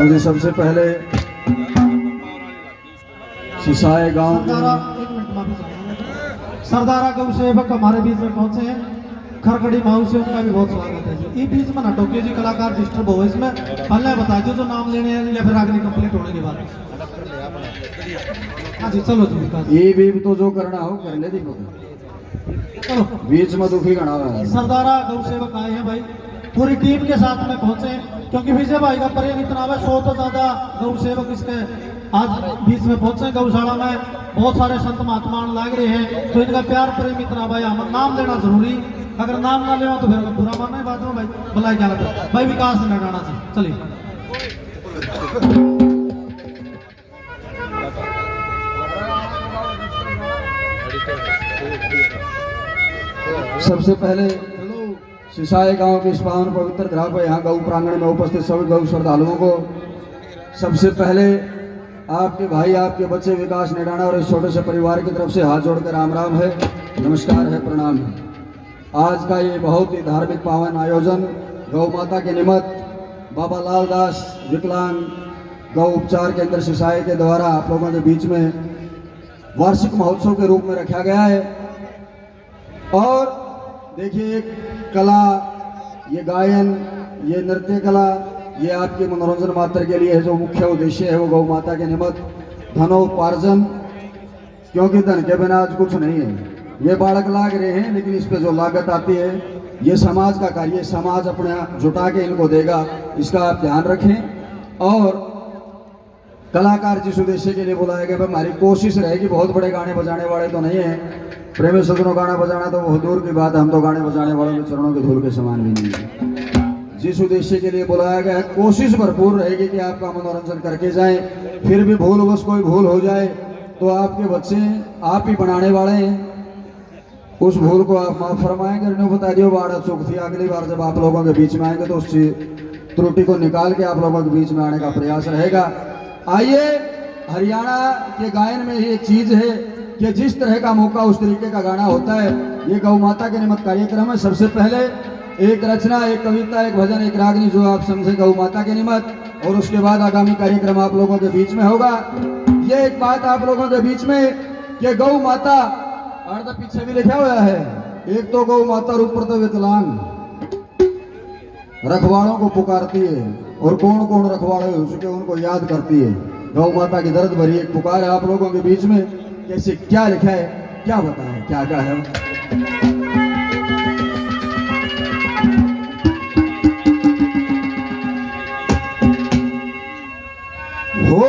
मुझे सबसे पहले सिसाए गांव सरदारा गौ सेवक हमारे बीच में पहुंचे हैं। खरखड़ी माऊ से उनका भी बहुत स्वागत है जी। बीच में नटोके जी कलाकार डिस्टर्ब हो इसमें पहले बता दो जो नाम लेने हैं या फिर आगे कंप्लीट होने के बाद। हाँ जी चलो जी विकास। ये भी तो जो करना हो कर ले देखो चलो बीच में दुखी गणा हुआ है। सरदारा गौ सेवक आए हैं भाई, पूरी टीम के साथ में पहुंचे हैं क्योंकि विजय भाई का प्रेम इतना है। 100 तो ज्यादा गौ सेवक इसके आज बीच में पहुंचे। गौशाला में बहुत सारे संत महात्मा लाग रहे हैं तो इनका प्यार प्रेम इतना भाई हम नाम लेना जरूरी। अगर नाम ना ले तो फिर बुरा मानना है बात में भाई। भलाई क्या लगता है भाई विकास नडाना जी चलिए। सबसे पहले सिसाए गांव के इस पावन पवित्र धरा पर यहाँ गौ प्रांगण में उपस्थित सभी गौ श्रद्धालुओं को सबसे पहले आपके भाई आपके बच्चे विकास नेडाना और इस छोटे से परिवार की तरफ से हाथ जोड़कर राम राम है, नमस्कार है, प्रणाम है। आज का ये बहुत ही धार्मिक पावन आयोजन गौ माता के निमित्त बाबा लाल दास विकलांग गौ उपचार केंद्र सिसाए के द्वारा आप लोगों के बीच में वार्षिक महोत्सव के रूप में रखा गया है। और देखिए एक कला, ये गायन, ये नृत्य कला, ये आपके मनोरंजन मात्र के लिए है। जो मुख्य उद्देश्य है वो गौ माता के निमित्त धनोपार्जन, क्योंकि धन के बिना आज कुछ नहीं है। ये बालक लाग रहे हैं लेकिन इस पे जो लागत आती है ये समाज का कार्य, समाज अपने जुटा के इनको देगा, इसका आप ध्यान रखें। और कलाकार जिस उद्देश्य के लिए बुलाया गया, हमारी कोशिश रहेगी, बहुत बड़े गाने बजाने वाले तो नहीं है, प्रेमी सदनों गाना बजाना तो बहुत दूर की बात है, हम तो गाने बजाने वालों के चरणों के धूल के समान भी नहीं है। जिस उद्देश्य के लिए बुलाया गया है कोशिश भरपूर रहेगी कि आपका मनोरंजन करके जाएं। फिर भी भूलवश कोई भूल हो जाए तो आपके बच्चे आप ही बनाने वाले हैं, उस भूल को आप माफ फरमाएंगे। इन्हें बता दियो बाड़ा चूक थी, अगली बार जब आप लोगों के बीच में आएंगे तो उस त्रुटि को निकाल के आप लोगों के बीच में आने का प्रयास रहेगा। आइए, हरियाणा के गायन में ही एक चीज है कि जिस तरह का मौका उस तरीके का गाना होता है। ये गौ माता के निमित्त कार्यक्रम है। सबसे पहले एक रचना, एक कविता, एक भजन, एक रागनी जो आप समझे गौ माता के निमित्त, और उसके बाद आगामी कार्यक्रम आप लोगों के बीच में होगा। ये एक बात आप लोगों के बीच में कि गौ माता अर्ध पीछे भी लिखा हुआ है, एक तो गौ माता और ऊपर तो विकलांग रखवालों को पुकारती है, और कौन कौन रखवाले हो चुके उनको याद करती है। गौ माता की दर्द भरी एक पुकार है आप लोगों के बीच में। कैसे क्या लिखा है, क्या बताएं, क्या क्या है। हो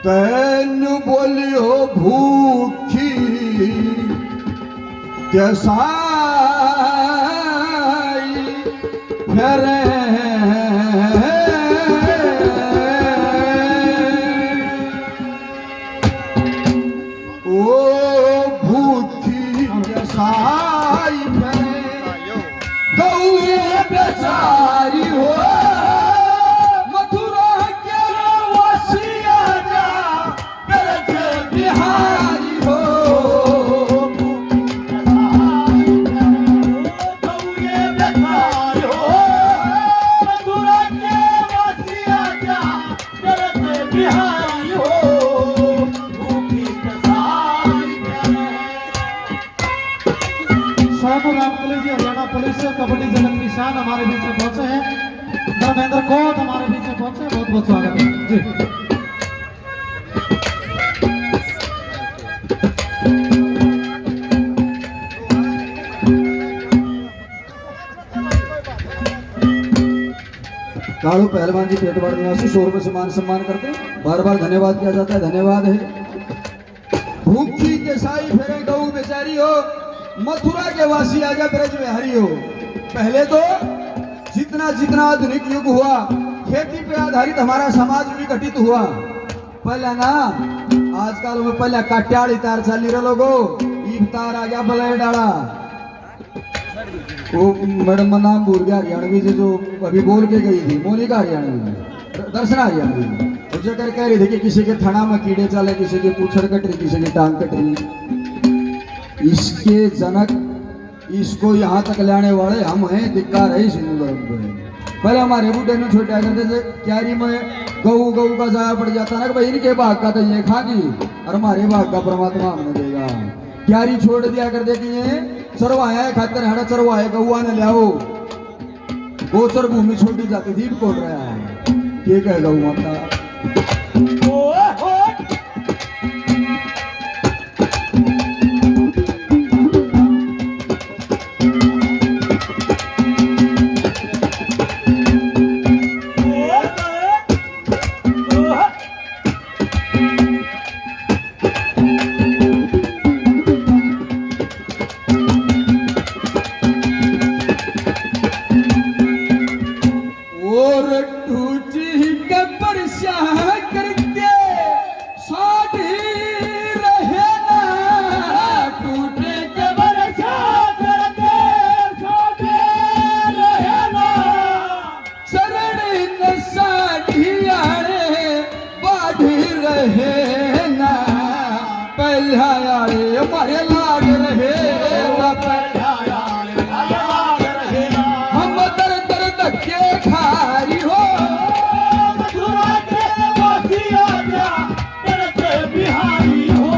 तैन बोलियो भूखी कैसाई फेरे ओ भूखी कैसाई फेरे गौ बेचारी हो हरियाणा पुलिस कबड्डी जगत की शान हमारे बीच में पहुंचे हैं। धर्मेंद्र कोट हमारे बीच में पहुंचे, बहुत बहुत स्वागत है जी। कालू पहलवान जी पेटवाड़ निवासी 100 रुपये से मान सम्मान करते हैं, बार बार धन्यवाद किया जाता है, धन्यवाद है। भूखी के साई फेरे गऊ बेचारी हो, मथुरा के वासी आजा ब्रज में हरि हो। पहले तो जितना जितना आधुनिक युग हुआ खेती पे आधारित हमारा समाज भी गठित हुआ। पहले ना आजकल में पहले कट्याड़ी तार चली रहे लोगो, ईब तार आ गया बलय डाला। वो मैडम का नाम भूल गया, हरियाणवी से जो अभी बोल के गई थी, मोनिका हरियाणवी, दर्शना हरियाणवी, मुझे कर कह रही थी कि किसी के थना में कीड़े चले, किसी की पूछड़ कट रही, किसी की टांग कट रही। इसके जनक, इसको यहाँ तक लाने वाले हम हैं, धिक्कार है इस हिंदू धर्म को। पहले हमारे बूढ़े ने छोटा करते थे, क्यारी में गऊ गऊ का जाया पड़ जाता ना कि भाई इनके भाग का तो ये खागी और हमारे भाग का परमात्मा हमने देगा। क्यारी छोड़ दिया कर दे कि ये चरवाया है, खाकर हड़ा चरवाए गौआ ने लियाओ, गोचर भूमि छोड़ी जाती थी, बोल रहा है ये कह गऊ माता। हमारे लाग रहे हम दर दर धक्के खारी हो, बिहारी हो, बिहारी हो,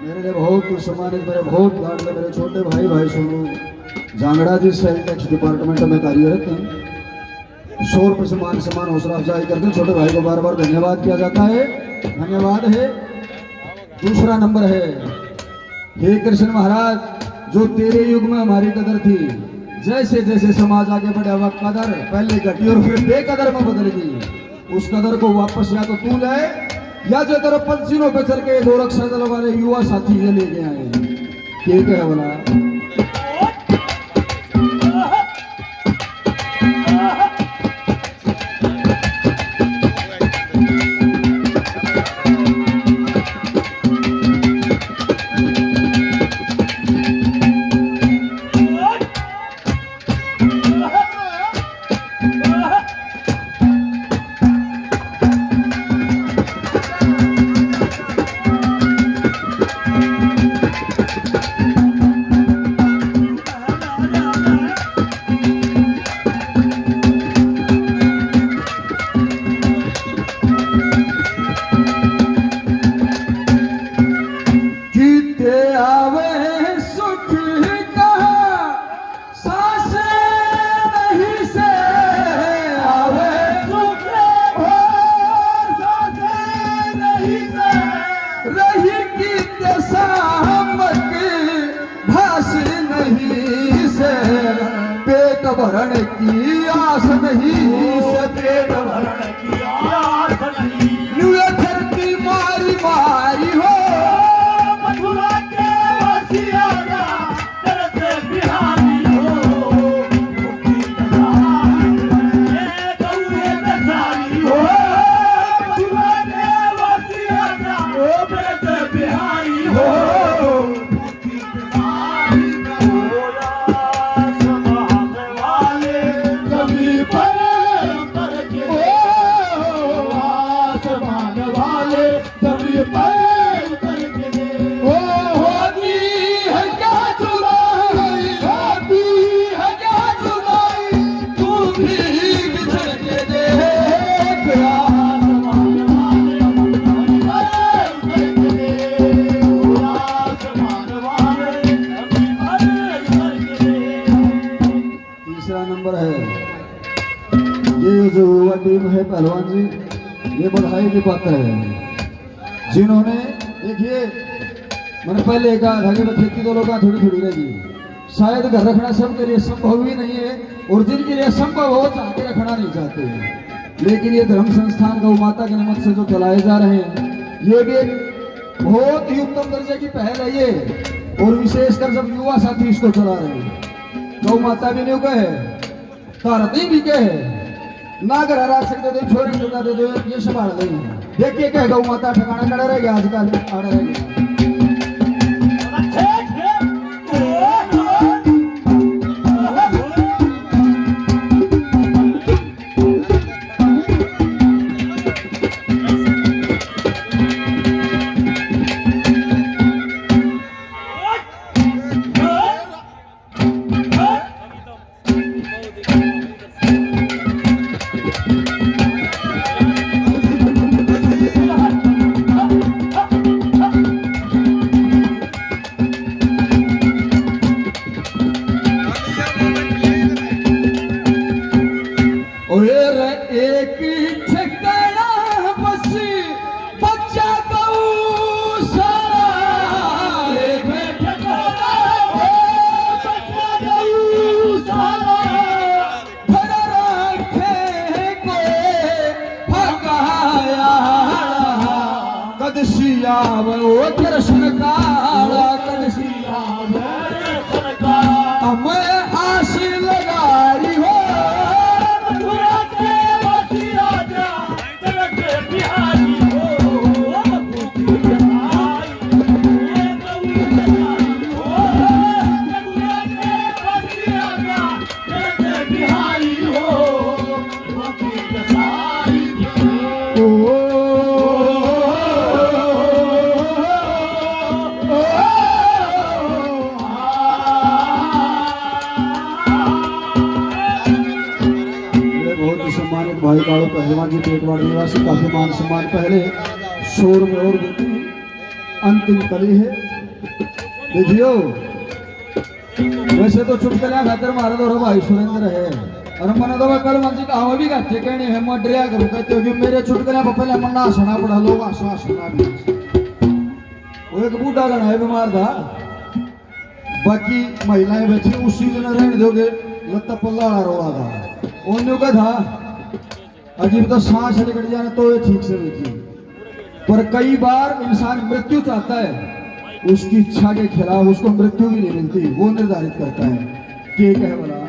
मेरे लिए बहुत सम्मानित, मेरे बहुत लाडले मेरे छोटे भाई भाई सोनू जांगड़ा जी सेल टैक्स डिपार्टमेंट में कार्यरत हैं। 100 रुपये से मान सम्मान हौसला अफजाई करते हैं। छोटे भाई को बार बार धन्यवाद किया जाता है, धन्यवाद है। दूसरा नंबर है, हे कृष्ण महाराज, जो तेरे युग में हमारी कदर थी, जैसे जैसे समाज आगे बढ़ा वह कदर पहले घटी और फिर बेकदर में बदल गई। उस कदर को वापस या तो तू लाए या जो तेरे पंचीनों पे चल के गोरक्षा दल वाले युवा साथी ये लेके आए। ये क्या है बोला ये जो युवा टीम है पहलवान जी, ये बधाई की पात्र है जिन्होंने, देखिए मैंने पहले कहा था कि खेती तो लोग थोड़ी थोड़ी रहेगी, शायद घर रखना सबके लिए संभव ही नहीं है, और जिनके लिए संभव हो चाहते रखना नहीं चाहते हैं। लेकिन ये धर्म संस्थान गौ माता के निमित्त से जो चलाए जा रहे हैं, ये भी एक बहुत ही उत्तम दर्जे की पहल है ये, और विशेषकर जब युवा साथी इसको चला रहे हैं। गौ माता भी नहीं कहे, तारती भी कहे, ना घर रख सकते थे, छोरे जुटा दे दो, ये संभाल रही है। देखिए क्या गौ माता ठिकाना खड़ा रहेगा, आजकल आ रहेगा। वो कृष्ण काला मैं आस लगाई हो सम्मानित भाई काड़ो पहलवान जी पेटवाड़ निवासी, काफी मान सम्मान पहले शोर में और अंतिम कली है। देखियो वैसे तो चुटकलियां खातर मारा तो भाई सुरेंद्र है, और मैंने तो पहलवान जी कहा भी कहते कहने है, मैं डरिया करूँ कहते हो कि मेरे चुटकलियां पहले मन्ना सुना पड़ा, लोग आशा सुना भी। वो एक बूढ़ा गण है बीमार था, बाकी महिलाएं बैठी उसी दिन रहने दोगे, लत्ता पल्ला रोड़ा था, उन्होंने कहा था अजीब तो सांस निकल जाए तो ये ठीक से बैठी। पर कई बार इंसान मृत्यु चाहता है, उसकी इच्छा के खिलाफ उसको मृत्यु भी नहीं मिलती, वो निर्धारित करता है कि क्या बोला।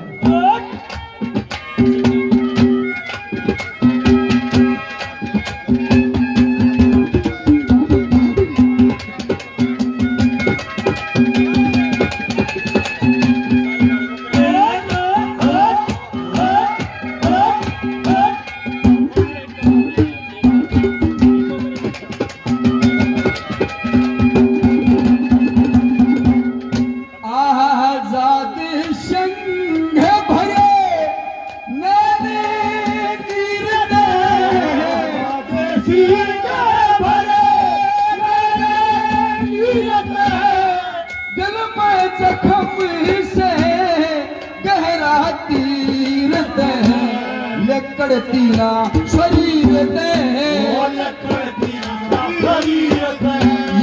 लकड़तीना शरीर दे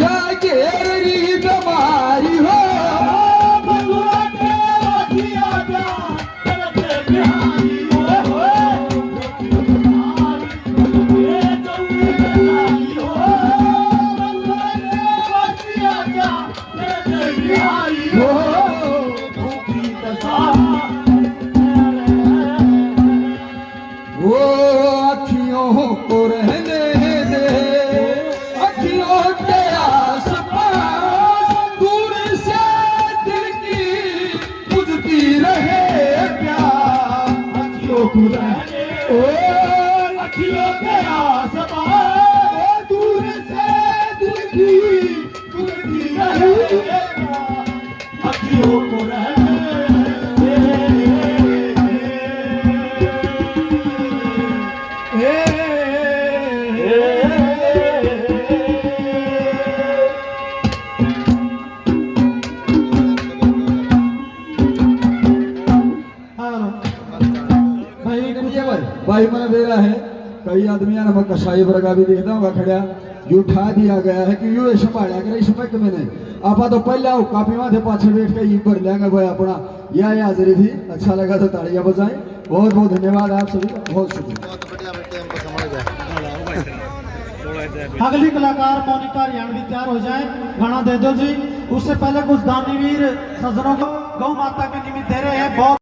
या घेरी बीमारी हो भाई मैंने बेरा है कई आदमियों ने मैं कसाई वर्गा भी देखता हूँ खड़ा जो उठा दिया गया है कि यू संभाला कर इस महक में आप तो पहले कापियों के पाछे बैठ के भर लेंगे भाई अपना यह हाजिरी थी। अच्छा लगा तो तालियां बजाएं। बहुत बहुत धन्यवाद आप सभी का, बहुत शुक्रिया। अगली कलाकार मोनिका रियाणवी तैयार हो जाए, गाना दे दो जी। उससे पहले कुछ दानीवीर सज्जनों को गौ माता के निमित्त दे रहे हैं। बहुत